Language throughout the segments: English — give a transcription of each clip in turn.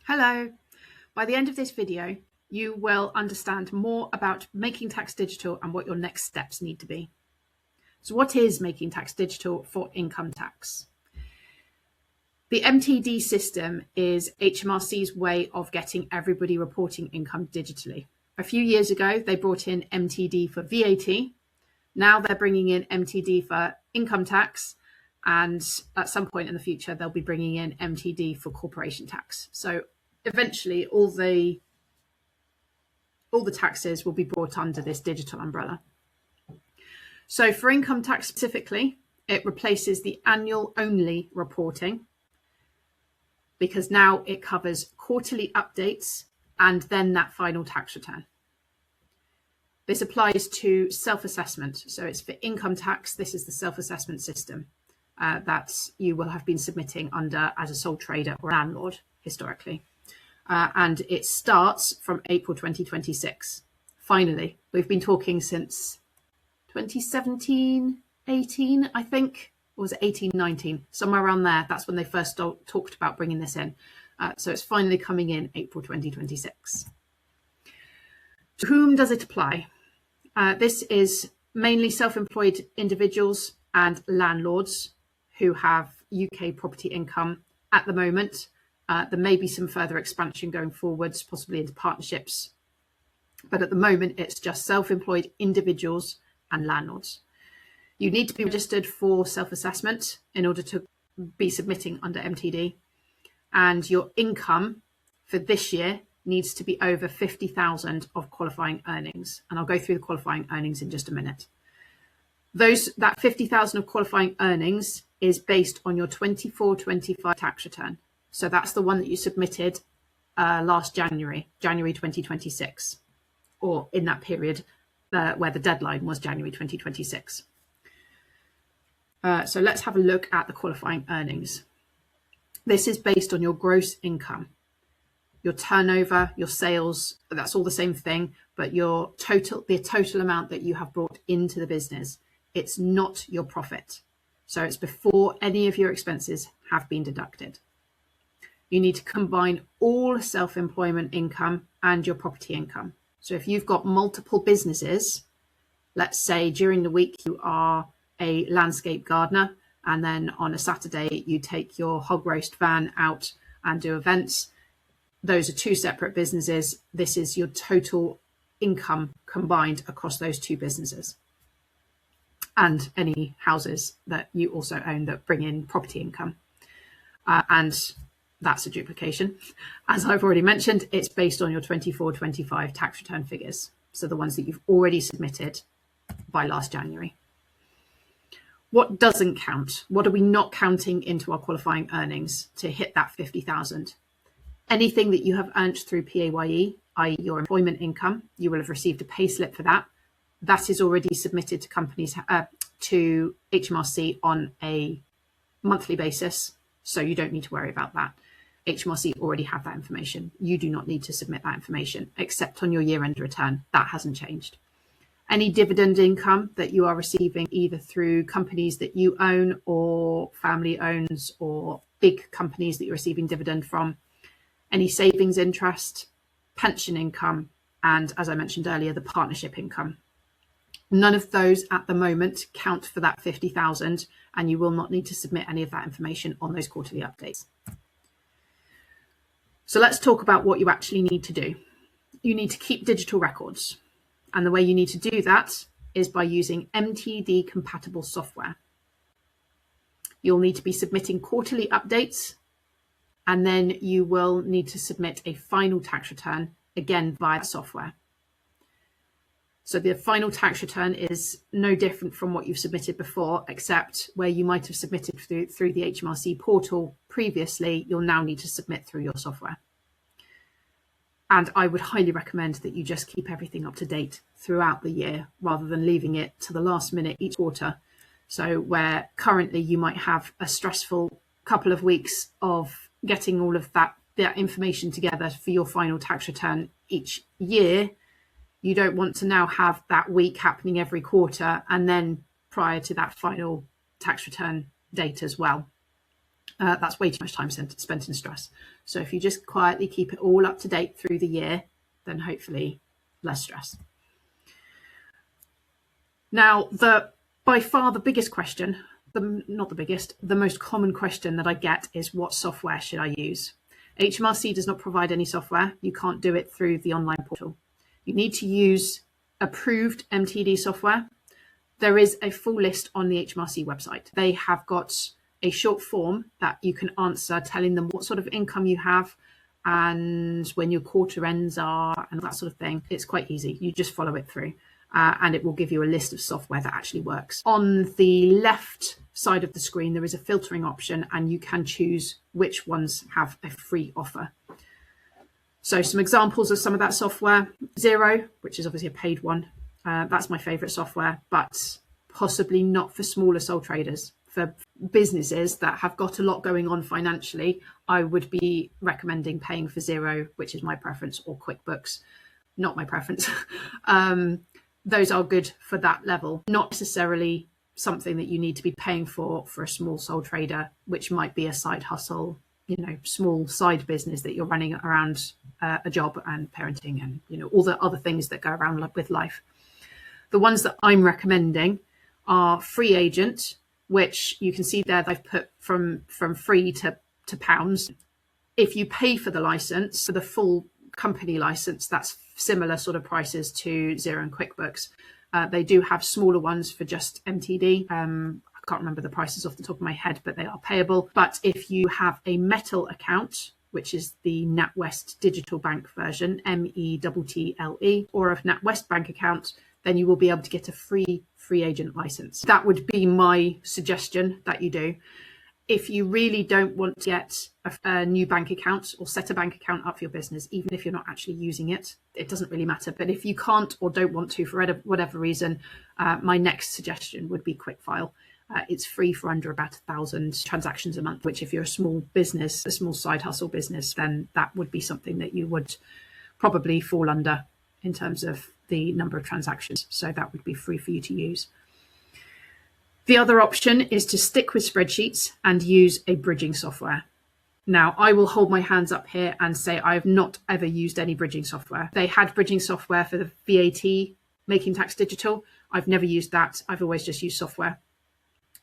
Hello. By the end of this video, you will understand more about making tax digital and what your next steps need to be. So what is making tax digital for income tax? The MTD system is HMRC's way of getting everybody reporting income digitally. A few years ago, they brought in MTD for VAT. Now they're bringing in MTD for income tax. And at some point in the future, they'll be bringing in MTD for corporation tax. So eventually all the taxes will be brought under this digital umbrella. So for income tax specifically, it replaces the annual only reporting because now it covers quarterly updates and then that final tax return. This applies to self-assessment. So it's for income tax. This is the self-assessment system that you will have been submitting under as a sole trader or landlord historically. And it starts from April 2026. Finally, we've been talking since 2017, 18, I think, or was it 18, 19, somewhere around there. That's when they first talked about bringing this in. So it's finally coming in April 2026. To whom does it apply? This is mainly self-employed individuals and landlords who have UK property income at the moment. There may be some further expansion going forwards, possibly into partnerships. But at the moment, it's just self-employed individuals and landlords. You need to be registered for self-assessment in order to be submitting under MTD. And your income for this year needs to be over 50,000 of qualifying earnings. And I'll go through the qualifying earnings in just a minute. That 50,000 of qualifying earnings is based on your 24-25 tax return. So that's the one that you submitted last January 2026, or in that period where the deadline was January 2026. So let's have a look at the qualifying earnings. This is based on your gross income, your turnover, your sales, that's all the same thing, but the total amount that you have brought into the business. It's not your profit. So it's before any of your expenses have been deducted. You need to combine all self-employment income and your property income. So if you've got multiple businesses, let's say during the week you are a landscape gardener, and then on a Saturday you take your hog roast van out and do events. Those are two separate businesses. This is your total income combined across those two businesses. And any houses that you also own that bring in property income. And that's a duplication. As I've already mentioned, it's based on your 24-25 tax return figures. So the ones that you've already submitted by last January. What doesn't count? What are we not counting into our qualifying earnings to hit that 50,000? Anything that you have earned through PAYE, i.e. your employment income, you will have received a pay slip for that. That is already submitted to companies, to HMRC on a monthly basis. So you don't need to worry about that. HMRC already have that information. You do not need to submit that information except on your year-end return. That hasn't changed. Any dividend income that you are receiving either through companies that you own or family owns or big companies that you're receiving dividend from, any savings interest, pension income, and as I mentioned earlier, the partnership income. None of those at the moment count for that 50,000, and you will not need to submit any of that information on those quarterly updates. So let's talk about what you actually need to do. You need to keep digital records. And the way you need to do that is by using MTD compatible software. You'll need to be submitting quarterly updates, and then you will need to submit a final tax return, again via software. So the final tax return is no different from what you've submitted before, except where you might have submitted through the HMRC portal previously, you'll now need to submit through your software. And I would highly recommend that you just keep everything up to date throughout the year rather than leaving it to the last minute each quarter. So where currently you might have a stressful couple of weeks of getting all of that information together for your final tax return each year, you don't want to now have that week happening every quarter and then prior to that final tax return date as well. That's way too much time spent in stress. So if you just quietly keep it all up to date through the year, then hopefully less stress. Now, by far the biggest question, not the biggest, the most common question that I get is, what software should I use? HMRC does not provide any software. You can't do it through the online portal. You need to use approved MTD software. There is a full list on the HMRC website. They have got a short form that you can answer, telling them what sort of income you have and when your quarter ends are and that sort of thing. It's quite easy. You just follow it through. And it will give you a list of software that actually works. On the left side of the screen, there is a filtering option, and you can choose which ones have a free offer. So some examples of some of that software: Xero, which is obviously a paid one. That's my favorite software, but possibly not for smaller sole traders. For businesses that have got a lot going on financially, I would be recommending paying for Xero, which is my preference, or QuickBooks, not my preference. Those are good for that level, not necessarily something that you need to be paying for a small sole trader, which might be a side hustle, small side business that you're running around a job and parenting and, all the other things that go around with life. The ones that I'm recommending are Free Agent, which you can see there they've put from free to pounds. If you pay for the license, for the full company license, that's similar sort of prices to Xero and QuickBooks. They do have smaller ones for just MTD. I can't remember the prices off the top of my head, but they are payable. But if you have a Metal account, which is the NatWest Digital Bank version, METTLE, or a NatWest Bank account, then you will be able to get a free agent license. That would be my suggestion that you do. If you really don't want to get a new bank account or set a bank account up for your business, even if you're not actually using it, it doesn't really matter. But if you can't or don't want to for whatever reason, my next suggestion would be QuickFile. It's free for under about 1,000 transactions a month, which if you're a small business, a small side hustle business, then that would be something that you would probably fall under in terms of the number of transactions. So that would be free for you to use. The other option is to stick with spreadsheets and use a bridging software. Now, I will hold my hands up here and say I have not ever used any bridging software. They had bridging software for the VAT, Making Tax Digital. I've never used that. I've always just used software.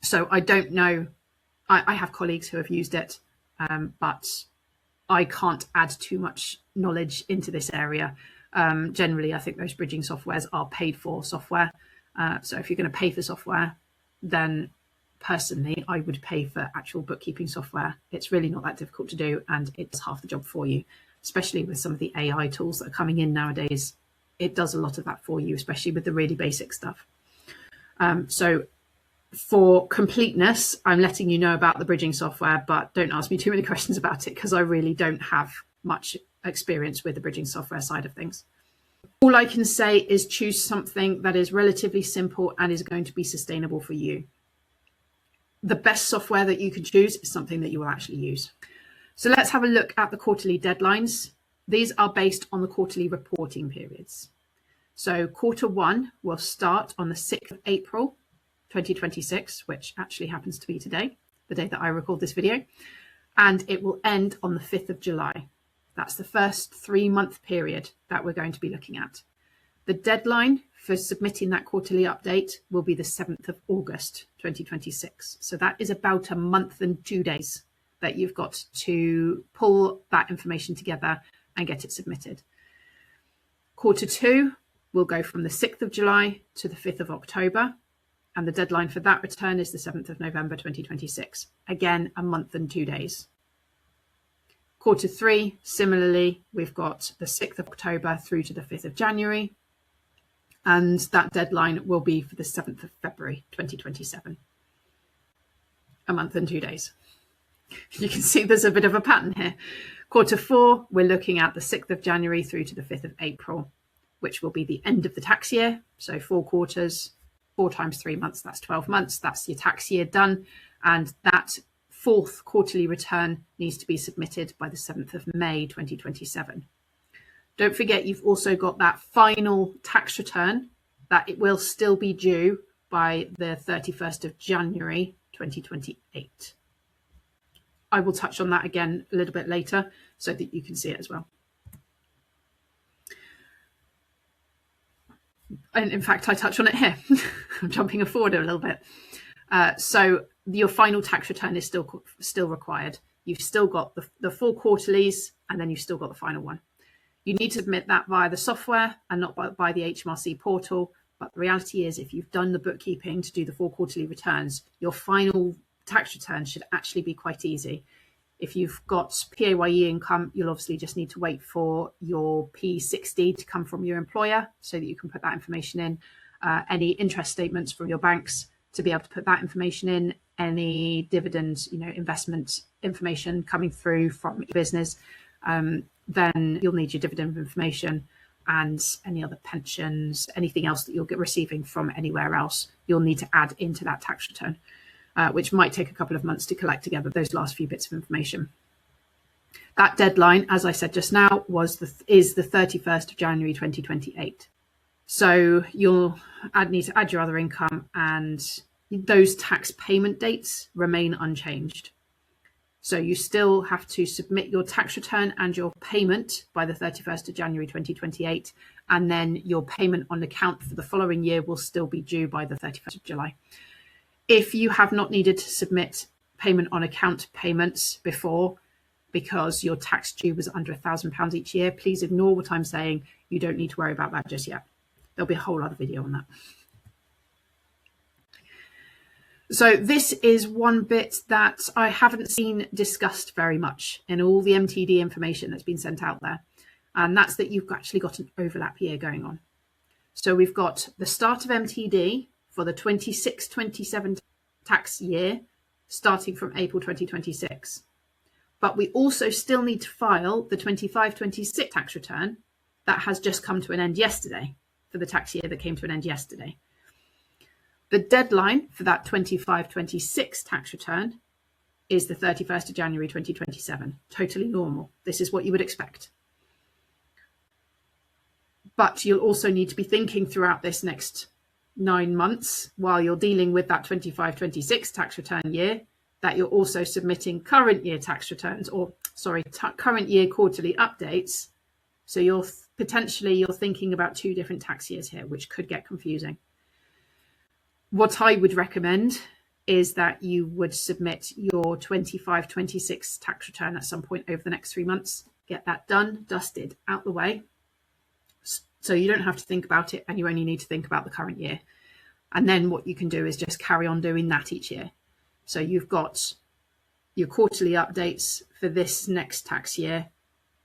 So I don't know. I have colleagues who have used it, but I can't add too much knowledge into this area. Generally, I think those bridging softwares are paid for software. So if you're going to pay for software, then personally, I would pay for actual bookkeeping software. It's really not that difficult to do, and it's half the job for you, especially with some of the AI tools that are coming in nowadays. It does a lot of that for you, especially with the really basic stuff. So for completeness, I'm letting you know about the bridging software, but don't ask me too many questions about it because I really don't have much experience with the bridging software side of things. All I can say is choose something that is relatively simple and is going to be sustainable for you. The best software that you can choose is something that you will actually use. So let's have a look at the quarterly deadlines. These are based on the quarterly reporting periods. So quarter one will start on the 6th of April, 2026, which actually happens to be today, the day that I record this video, and it will end on the 5th of July. That's the first 3-month period that we're going to be looking at. The deadline for submitting that quarterly update will be the 7th of August, 2026. So that is about a month and 2 days that you've got to pull that information together and get it submitted. Quarter two will go from the 6th of July to the 5th of October. And the deadline for that return is the 7th of November, 2026. Again, a month and 2 days. Quarter three, similarly, we've got the 6th of October through to the 5th of January. And that deadline will be for the 7th of February, 2027. A month and 2 days. You can see there's a bit of a pattern here. Quarter four, we're looking at the 6th of January through to the 5th of April, which will be the end of the tax year. So 4 quarters, 4 times 3 months, that's 12 months. That's your tax year done. And that 4th quarterly return needs to be submitted by the 7th of May, 2027. Don't forget, you've also got that final tax return that it will still be due by the 31st of January, 2028. I will touch on that again a little bit later so that you can see it as well. And in fact, I touch on it here. I'm jumping forward a little bit. So your final tax return is still required. You've still got the 4 quarterlies, and then you've still got the final one. You need to submit that via the software and not by the HMRC portal. But the reality is, if you've done the bookkeeping to do the 4 quarterly returns, your final tax return should actually be quite easy. If you've got PAYE income, you'll obviously just need to wait for your P60 to come from your employer so that you can put that information in. Any interest statements from your banks to be able to put that information in. Any dividend, investment information coming through from your business. Then you'll need your dividend information and any other pensions, anything else that you'll get receiving from anywhere else, you'll need to add into that tax return. Which might take a couple of months to collect together those last few bits of information. That deadline, as I said just now, is the 31st of January 2028. So you'll need to add your other income, and those tax payment dates remain unchanged. So you still have to submit your tax return and your payment by the 31st of January 2028, and then your payment on account for the following year will still be due by the 31st of July. If you have not needed to submit payment on account payments before because your tax due was under £1,000 each year, please ignore what I'm saying. You don't need to worry about that just yet. There'll be a whole other video on that. So this is one bit that I haven't seen discussed very much in all the MTD information that's been sent out there. And that's that you've actually got an overlap year going on. So we've got the start of MTD for the 26-27 tax year, starting from April 2026. But we also still need to file the 25-26 tax return that has just come to an end yesterday, for the tax year that came to an end yesterday. The deadline for that 25-26 tax return is the 31st of January 2027. Totally normal. This is what you would expect. But you'll also need to be thinking throughout this next 9 months while you're dealing with that 25-26 tax return year, that you're also submitting current year tax returns, current year quarterly updates. So you're thinking about 2 different tax years here, which could get confusing. What I would recommend is that you would submit your 25-26 tax return at some point over the next 3 months. Get that done, dusted, out the way. So you don't have to think about it, and you only need to think about the current year. And then what you can do is just carry on doing that each year. So you've got your quarterly updates for this next tax year.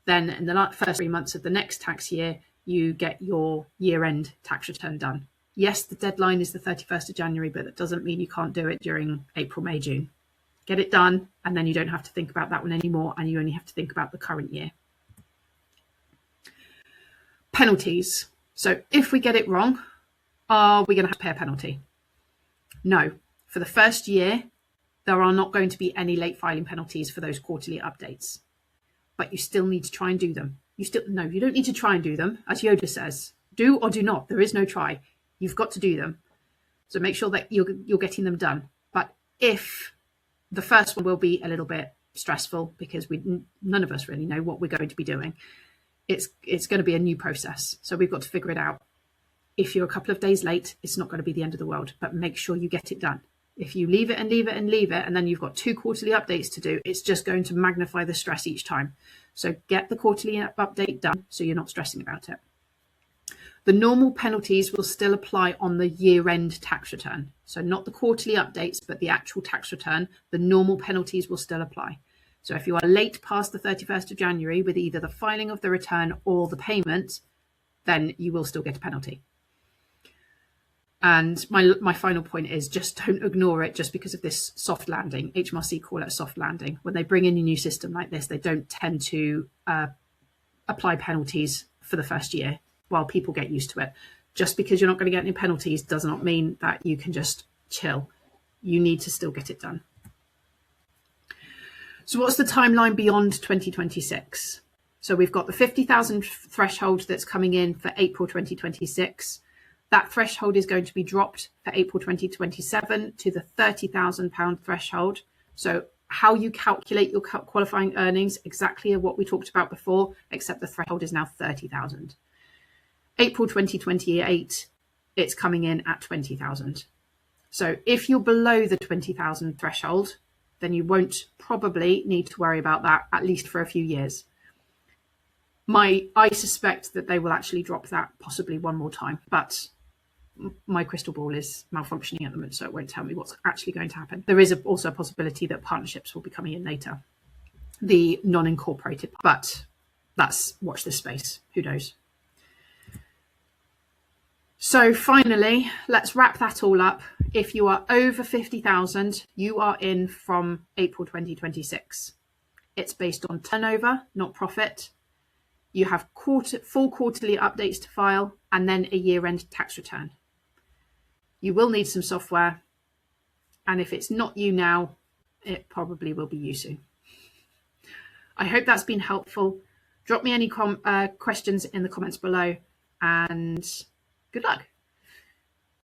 Then in the first 3 months of the next tax year, you get your year-end tax return done. Yes, the deadline is the 31st of January, but that doesn't mean you can't do it during April, May, June. Get it done, and then you don't have to think about that one anymore, and you only have to think about the current year. Penalties. So if we get it wrong, are we going to have to pay a penalty? No. For the first year, there are not going to be any late filing penalties for those quarterly updates. But you still need to try and do them. You don't need to try and do them. As Yoda says, do or do not. There is no try. You've got to do them. So make sure that you're getting them done. But if the first one will be a little bit stressful because none of us really know what we're going to be doing, it's going to be a new process. So we've got to figure it out. If you're a couple of days late, it's not going to be the end of the world, but make sure you get it done. If you leave it and leave it and leave it, and then you've got 2 quarterly updates to do, it's just going to magnify the stress each time. So get the quarterly update done so you're not stressing about it. The normal penalties will still apply on the year-end tax return. So not the quarterly updates, but the actual tax return, the normal penalties will still apply. So if you are late past the 31st of January with either the filing of the return or the payment, then you will still get a penalty. And my final point is just don't ignore it just because of this soft landing. HMRC call it a soft landing. When they bring in a new system like this, they don't tend to apply penalties for the first year while people get used to it. Just because you're not going to get any penalties does not mean that you can just chill. You need to still get it done. So what's the timeline beyond 2026? So we've got the 50,000 threshold that's coming in for April 2026. That threshold is going to be dropped for April 2027 to the £30,000 threshold. So how you calculate your qualifying earnings, exactly what we talked about before, except the threshold is now 30,000. April 2028, it's coming in at 20,000. So if you're below the 20,000 threshold, then you won't probably need to worry about that, at least for a few years. I suspect that they will actually drop that possibly one more time, but my crystal ball is malfunctioning at the moment, so it won't tell me what's actually going to happen. There is also a possibility that partnerships will be coming in later, the non-incorporated, but that's watch this space. Who knows? So finally, let's wrap that all up. If you are over 50,000, you are in from April 2026. It's based on turnover, not profit. You have full quarterly updates to file, and then a year-end tax return. You will need some software, and if it's not you now, it probably will be you soon. I hope that's been helpful. Drop me any questions in the comments below, and good luck.